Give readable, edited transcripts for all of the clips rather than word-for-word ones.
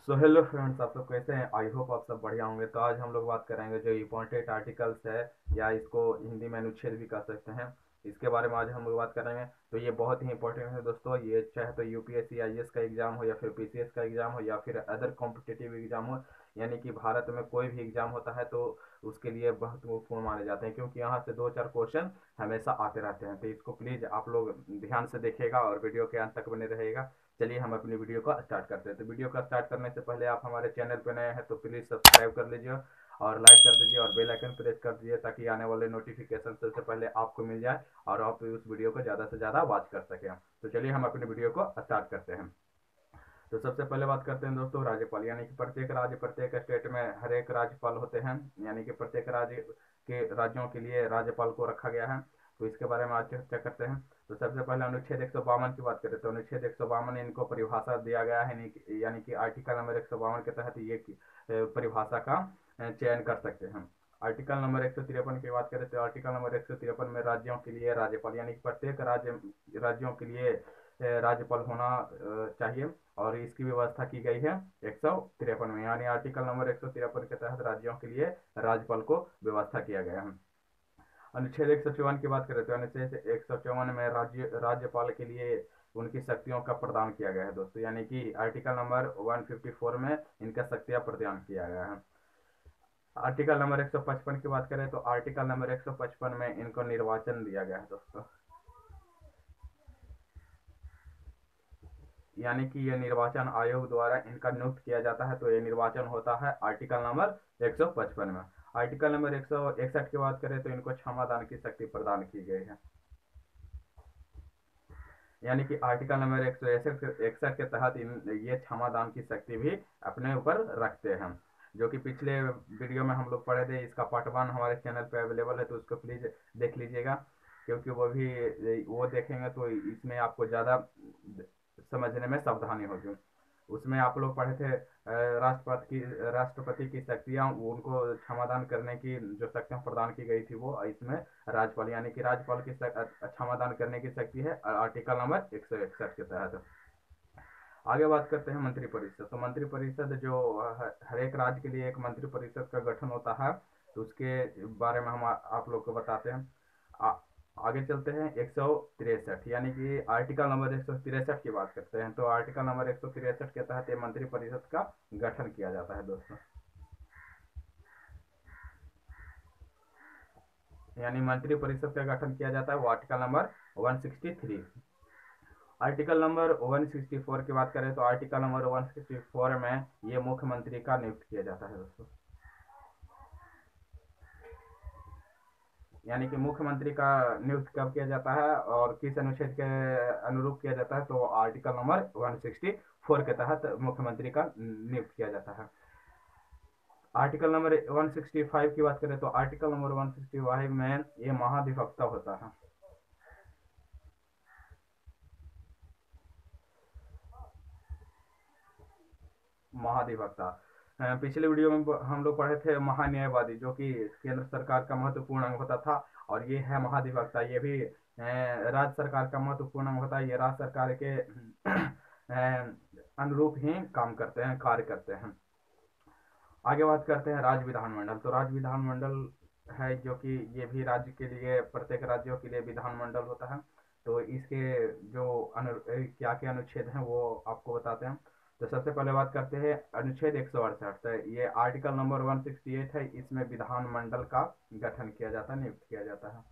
So hello friends, आप सब कैसे हैं? आई होप आप सब बढ़िया होंगे। तो आज हम लोग बात करेंगे जो इम्पोर्टेंट आर्टिकल्स है, या इसको हिंदी में अनुच्छेद भी कह सकते हैं, इसके बारे में आज हम लोग बात करेंगे। तो ये बहुत ही इंपॉर्टेंट है दोस्तों। ये चाहे तो यूपीएससी आईएएस का एग्जाम हो, या फिर पीसीएस का एग्जाम हो, या फिर अदर कॉम्पिटिटिव एग्जाम हो, यानी कि भारत में कोई भी एग्जाम होता है तो उसके लिए बहुत महत्वपूर्ण माने जाते हैं, क्योंकि यहाँ से दो चार क्वेश्चन हमेशा आते रहते हैं। तो इसको प्लीज़ आप लोग ध्यान से देखिएगा और वीडियो के अंत तक बने रहेगा। चलिए हम अपनी वीडियो को स्टार्ट करते हैं। तो वीडियो का स्टार्ट करने से पहले आप हमारे चैनल पर नए हैं तो प्लीज़ सब्सक्राइब कर लीजिए और लाइक कर दीजिए और बेल आइकन प्रेस कर दीजिए, ताकि आने वाले नोटिफिकेशन सबसे पहले आपको मिल जाए और आप उस वीडियो को ज़्यादा से ज़्यादा वॉच कर सकें। तो चलिए हम अपनी वीडियो को स्टार्ट करते हैं। तो सबसे पहले बात करते हैं दोस्तों राज्यपाल, यानी कि प्रत्येक राज्य, प्रत्येक स्टेट में हर एक राज्यपाल होते हैं, यानी कि प्रत्येक राज्य के राज्यों के लिए राज्यपाल को रखा गया है। तो इसके बारे में आज चर्चा करते हैं। तो सबसे पहले अनुच्छेद 152 की बात करें तो अनुच्छेद 152 इनको परिभाषा दिया गया है, यानी कि आर्टिकल नंबर 152 के तहत ये परिभाषा का चयन कर सकते हैं। आर्टिकल नंबर 153 की बात करें तो आर्टिकल नंबर 153 में राज्यों के लिए राज्यपाल, यानी कि प्रत्येक राज्यों के लिए राज्यपाल होना चाहिए, और इसकी व्यवस्था की गई है 153 में, यानी आर्टिकल नंबर 153 के तहत राज्यों के लिए राज्यपाल को व्यवस्था किया गया है। अनुच्छेद 154 की बात करें तो अनुच्छेद 154 में राज्यपाल के लिए उनकी शक्तियों का प्रदान किया गया है दोस्तों, यानी कि आर्टिकल नंबर 154 में इनका शक्तियां प्रदान किया गया है। आर्टिकल नंबर 155 की बात करें तो आर्टिकल नंबर 155 में इनको निर्वाचन दिया गया है दोस्तों, यानी कि ये निर्वाचन आयोग द्वारा इनका नियुक्त किया जाता है। तो ये निर्वाचन होता है आर्टिकल नंबर 155 में। आर्टिकल नंबर 161 की बात करें तो इनको क्षमादान की शक्ति प्रदान की गई है, यानी कि आर्टिकल नंबर 161 के तहत ये क्षमादान की शक्ति भी अपने ऊपर रखते हैं, जो कि पिछले वीडियो में हम लोग पढ़े थे। इसका पार्ट 1 हमारे चैनल पे अवेलेबल है, तो उसको प्लीज़ देख लीजिएगा, क्योंकि वो देखेंगे तो इसमें आपको ज़्यादा समझने में सावधानी होगी। उसमें आप लोग पढ़े थे राष्ट्रपति की शक्तियाँ, उनको क्षमादान करने की जो शक्तियाँ प्रदान की गई थी, वो इसमें राज्यपाल, यानी कि राज्यपाल की क्षमादान करने की शक्ति है आर्टिकल नंबर 161 के तहत। आगे बात करते हैं मंत्रिपरिषद। तो मंत्रिपरिषद जो हर एक राज्य के लिए एक मंत्रिपरिषद का गठन होता है, तो उसके बारे में हम आप लोग को बताते हैं। आगे चलते हैं 163, यानी कि आर्टिकल नंबर 163 की बात करते हैं। तो आर्टिकल नंबर 163 के तहत ये मंत्रिपरिषद का गठन किया जाता है दोस्तों, यानी मंत्रिपरिषद का गठन किया जाता है, वो आर्टिकल नंबर 163। आर्टिकल नंबर 164 की बात करें तो आर्टिकल नंबर 164 में ये मुख्यमंत्री का नियुक्त किया जाता है दोस्तों, यानी कि मुख्यमंत्री का नियुक्त कब किया जाता है और किस अनुच्छेद के अनुरूप किया जाता है? तो आर्टिकल नंबर 164 के तहत मुख्यमंत्री का नियुक्त किया जाता है। आर्टिकल नंबर 165 की बात करें तो आर्टिकल नंबर 165 में ये महाधिवक्ता होता है, महाधिवक्ता। पिछले वीडियो में हम लोग पढ़े थे महान्यायवादी, जो कि केंद्र सरकार का महत्वपूर्ण अंग होता था, और ये है महाधिवक्ता। ये भी राज्य सरकार का महत्वपूर्ण अंग होता है। ये राज्य सरकार के अनुरूप ही काम करते हैं, कार्य करते हैं। आगे बात करते हैं राज्य विधानमंडल। तो राज्य विधानमंडल है, जो कि ये भी राज्य के लिए, प्रत्येक राज्यों के लिए विधानमंडल होता है। तो इसके जो क्या क्या अनुच्छेद हैं वो आपको बताते हैं। तो सबसे पहले बात करते हैं अनुच्छेद 168। तो ये आर्टिकल नंबर 168 है, इसमें विधानमंडल का गठन किया जाता है, नियुक्त किया जाता है।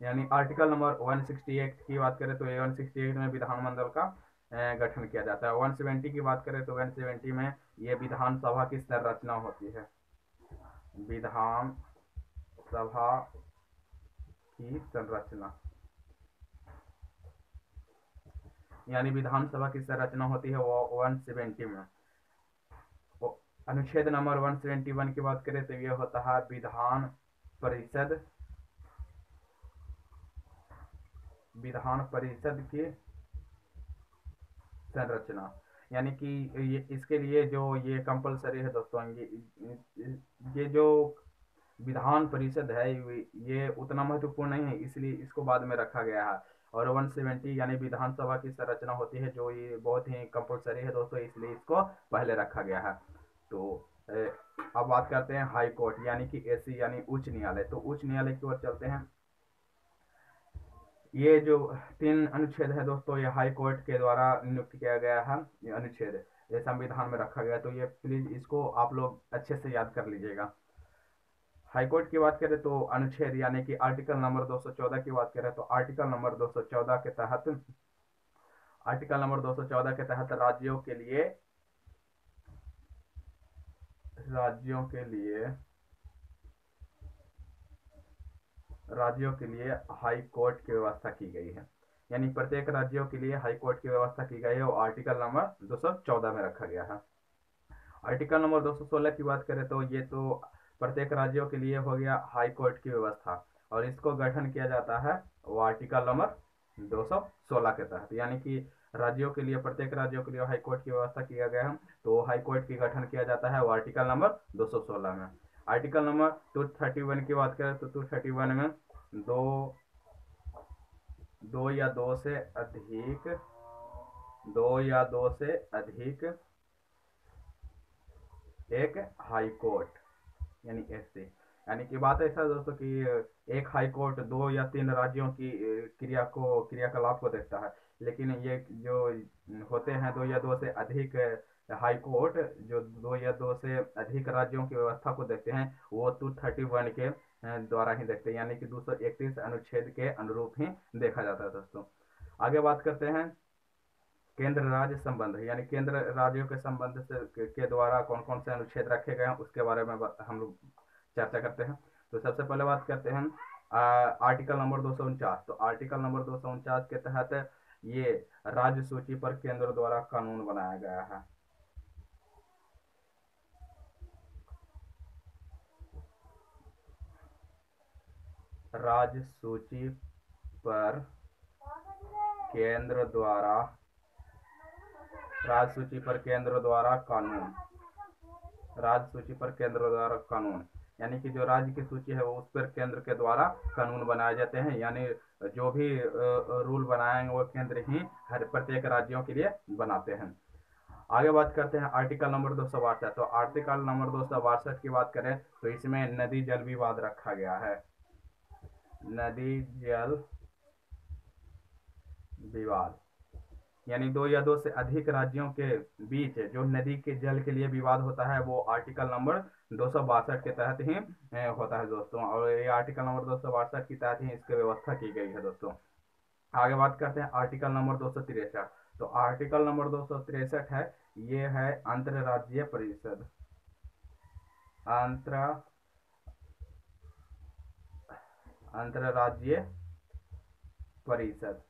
यानी आर्टिकल नंबर 168 की बात करें तो 168 में विधानमंडल का गठन किया जाता है। 170 की बात करें तो 170 में ये विधानसभा की संरचना होती है, विधान सभा की संरचना, यानी विधानसभा की संरचना होती है वो 170 में। अनुच्छेद नंबर 171 की बात करें तो ये होता है विधान परिषद, विधान परिषद की संरचना, यानी कि ये इसके लिए जो ये कंपलसरी है दोस्तों, ये जो विधान परिषद है ये उतना महत्वपूर्ण नहीं है, इसलिए इसको बाद में रखा गया है। और 170 यानी विधानसभा की संरचना होती है, जो ये बहुत ही कंपलसरी है दोस्तों, इसलिए इसको पहले रखा गया है। तो अब बात करते हैं हाई कोर्ट यानी कि एसी यानी उच्च न्यायालय। तो उच्च न्यायालय की ओर चलते हैं। ये जो 3 अनुच्छेद है दोस्तों, ये हाई कोर्ट के द्वारा नियुक्त किया गया है। ये अनुच्छेद ये संविधान में रखा गया, तो ये प्लीज इसको आप लोग अच्छे से याद कर लीजिएगा। हाई कोर्ट की बात करें तो अनुच्छेद यानी कि आर्टिकल नंबर 214 की बात करें तो आर्टिकल नंबर 214 के तहत, आर्टिकल नंबर 214 के तहत राज्यों के लिए राज्यों के लिए हाई कोर्ट की व्यवस्था की गई है। यानी प्रत्येक राज्यों के लिए हाई कोर्ट की व्यवस्था की गई है, और आर्टिकल नंबर 214 में रखा गया है। आर्टिकल नंबर 216 की बात करें तो ये तो प्रत्येक राज्यों के लिए हो गया हाई कोर्ट की व्यवस्था, और इसको गठन किया जाता है वो आर्टिकल नंबर 216 के तहत। यानी कि राज्यों के लिए, प्रत्येक राज्यों के लिए हाई कोर्ट की व्यवस्था किया गया है, तो हाई कोर्ट की गठन किया जाता है वो आर्टिकल नंबर 216 में। आर्टिकल नंबर 231 की बात करें तो 231 में दो दो या दो से अधिक एक हाई कोर्ट यानी एससी, यानी कि बात ऐसा है दोस्तों कि एक हाई कोर्ट 2 या 3 राज्यों की क्रियाकलाप को देखता है, लेकिन ये जो होते हैं 2 या 2 से अधिक हाई कोर्ट जो 2 या 2 से अधिक राज्यों की व्यवस्था को देखते हैं, वो 231 के द्वारा ही देखते हैं, यानी कि 231 अनुच्छेद के अनुरूप ही देखा जाता है दोस्तों। आगे बात करते हैं केंद्र राज्य संबंध, यानी केंद्र राज्यों के संबंध से के द्वारा कौन कौन से अनुच्छेद रखे गए हैं उसके बारे में हम लोग चर्चा करते हैं। तो सबसे पहले बात करते हैं आर्टिकल नंबर 249। तो आर्टिकल नंबर 249 के तहत ये राज्य सूची पर केंद्र द्वारा कानून बनाया गया है। राज्य सूची पर केंद्र द्वारा राज्य सूची पर केंद्र द्वारा कानून, राज्य सूची पर केंद्र द्वारा कानून, यानी कि जो राज्य की सूची है वो उस पर केंद्र के द्वारा कानून बनाए जाते हैं, यानी जो भी रूल बनाएंगे वो केंद्र ही हर प्रत्येक राज्यों के लिए बनाते हैं। आगे बात करते हैं आर्टिकल नंबर 262। तो आर्टिकल नंबर 262 की बात करें तो इसमें नदी जल विवाद रखा गया है। नदी जल विवाद यानी 2 या 2 से अधिक राज्यों के बीच जो नदी के जल के लिए विवाद होता है वो आर्टिकल नंबर 262 के तहत ही होता है दोस्तों, और ये आर्टिकल नंबर 262 के तहत ही इसकी व्यवस्था की गई है दोस्तों। आगे बात करते हैं आर्टिकल नंबर 263। तो आर्टिकल नंबर 263 है, ये है अंतरराज्यीय परिषद, अंतरराज्यीय परिषद।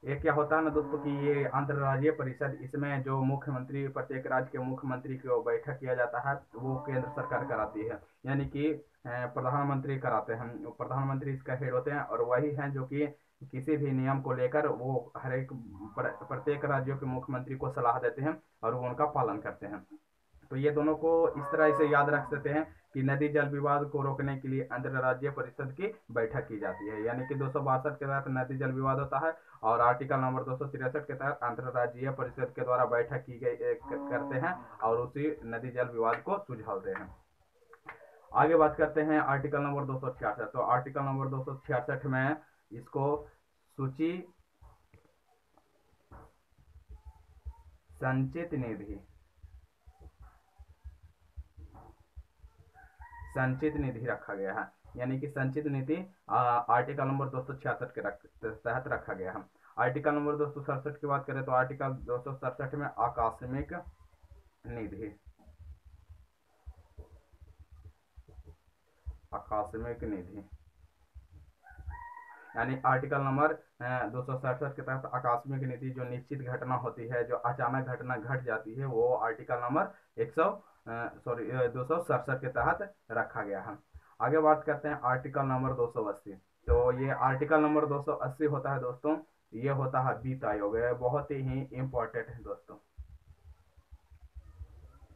ये क्या होता है ना दोस्तों कि ये अंतरराज्यीय परिषद, इसमें जो मुख्यमंत्री, प्रत्येक राज्य के मुख्यमंत्री को बैठक किया जाता है वो केंद्र सरकार कराती है, यानी कि प्रधानमंत्री कराते हैं। प्रधानमंत्री इसका हेड होते हैं, और वही हैं जो कि किसी भी नियम को लेकर वो हर एक प्रत्येक राज्यों के मुख्यमंत्री को सलाह देते हैं और वो उनका पालन करते हैं। तो ये दोनों को इस तरह से याद रख सकते हैं कि नदी जल विवाद को रोकने के लिए अंतरराज्यीय परिषद की बैठक की जाती है, यानी कि 262 के तहत नदी जल विवाद होता है, और आर्टिकल नंबर 263 के तहत अंतरराज्यीय परिषद के द्वारा बैठक की गई करते हैं और उसी नदी जल विवाद को सुलझाते हैं। आगे बात करते हैं आर्टिकल नंबर 266। तो आर्टिकल नंबर 266 में इसको सूची संचित निधि रखा गया है, यानी कि संचित निधि आर्टिकल नंबर 266 के तहत रखा गया है। आर्टिकल नंबर 267 की बात करें तो आर्टिकल 267 में आकस्मिक निधि यानी आर्टिकल नंबर 267 के तहत आकस्मिक निधि जो निश्चित घटना होती है, जो अचानक घटना घट जाती है, वो आर्टिकल नंबर 267 के तहत रखा गया है। आगे बात करते हैं आर्टिकल नंबर 280। तो ये आर्टिकल नंबर 280 होता है दोस्तों, ये होता है वित्त आयोग, है बहुत ही इंपॉर्टेंट है दोस्तों।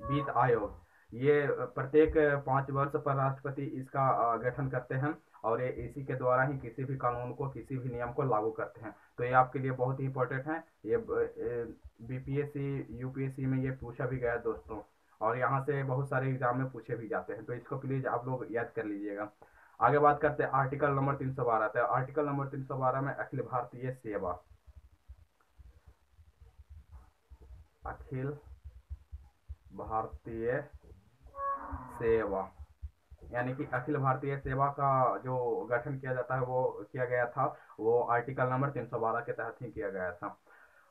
वित्त आयोग ये प्रत्येक 5 वर्ष पर राष्ट्रपति इसका गठन करते हैं, और ये इसी के द्वारा ही किसी भी कानून को, किसी भी नियम को लागू करते हैं। तो ये आपके लिए बहुत ही इंपॉर्टेंट है। ये बीपीएससी यूपीएससी में ये पूछा भी गया है दोस्तों, और यहाँ से बहुत सारे एग्जाम में पूछे भी जाते हैं, तो इसको प्लीज आप लोग याद कर लीजिएगा। आगे बात करते हैं आर्टिकल नंबर 312। तो आर्टिकल नंबर 312 में अखिल भारतीय सेवा, अखिल भारतीय सेवा, यानी कि अखिल भारतीय सेवा का जो गठन किया जाता है वो किया गया था, वो आर्टिकल नंबर 312 के तहत ही किया गया था।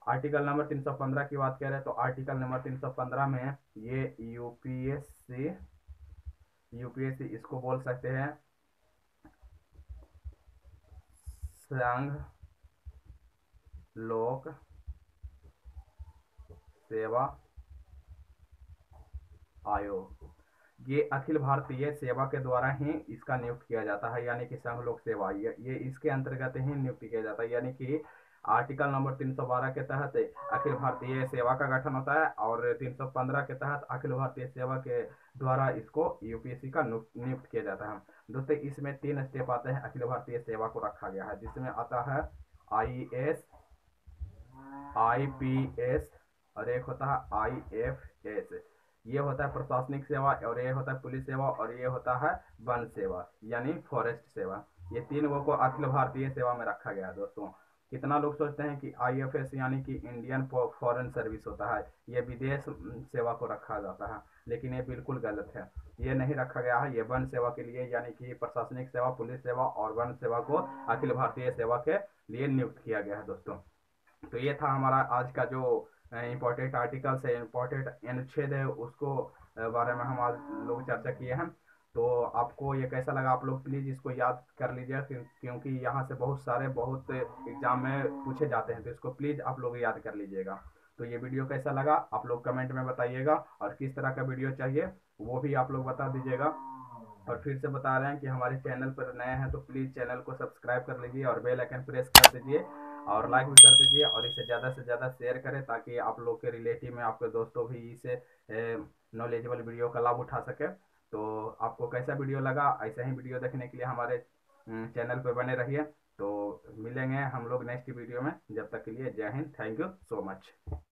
आर्टिकल नंबर 315 की बात करें तो आर्टिकल नंबर 315 में ये यूपीएससी, यूपीएससी इसको बोल सकते हैं संघ लोक सेवा आयोग। ये अखिल भारतीय सेवा के द्वारा ही इसका नियुक्त किया जाता है, यानी कि संघ लोक सेवा, ये इसके अंतर्गत ही नियुक्त किया जाता है। यानी कि आर्टिकल नंबर 312 के तहत अखिल भारतीय सेवा का गठन होता है, और 315 के तहत अखिल भारतीय सेवा के द्वारा इसको यूपीएससी का नियुक्त किया जाता है। दोस्तों इसमें 3 स्टेप आते हैं अखिल भारतीय सेवा को रखा गया है, जिसमें आता है आईएएस, आईपीएस, और एक होता है आईएफएस। ये होता है प्रशासनिक सेवा, और ये होता है पुलिस सेवा, और ये होता है वन सेवा यानी फॉरेस्ट सेवा। ये 3 को अखिल भारतीय सेवा में रखा गया है दोस्तों। कितना लोग सोचते हैं कि आईएफएस यानी कि इंडियन फॉरेन सर्विस होता है, ये विदेश सेवा को रखा जाता है, लेकिन ये बिल्कुल गलत है। ये नहीं रखा गया है, ये वन सेवा के लिए, यानी कि प्रशासनिक सेवा, पुलिस सेवा और वन सेवा को अखिल भारतीय सेवा के लिए नियुक्त किया गया है दोस्तों। तो ये था हमारा आज का जो इम्पोर्टेंट आर्टिकल्स है, इम्पोर्टेंट अनुच्छेद है, उसको बारे में हम आज लोग चर्चा किए हैं। तो आपको ये कैसा लगा, आप लोग प्लीज़ इसको याद कर लीजिए, क्योंकि यहाँ से बहुत एग्जाम में पूछे जाते हैं, तो इसको प्लीज़ आप लोग याद कर लीजिएगा। तो ये वीडियो कैसा लगा आप लोग कमेंट में बताइएगा, और किस तरह का वीडियो चाहिए वो भी आप लोग बता दीजिएगा। और फिर से बता रहे हैं कि हमारे चैनल पर नए हैं तो प्लीज़ चैनल को सब्सक्राइब कर लीजिए, और बेल आइकन प्रेस कर दीजिए, और लाइक भी कर दीजिए, और इसे ज़्यादा से ज़्यादा शेयर करें, ताकि आप लोग के रिलेटिव में आपके दोस्तों भी इसे नॉलेजेबल वीडियो का लाभ उठा सके। तो आपको कैसा वीडियो लगा, ऐसा ही वीडियो देखने के लिए हमारे चैनल पर बने रहिए। तो मिलेंगे हम लोग नेक्स्ट वीडियो में, जब तक के लिए जय Hind, thank you so much.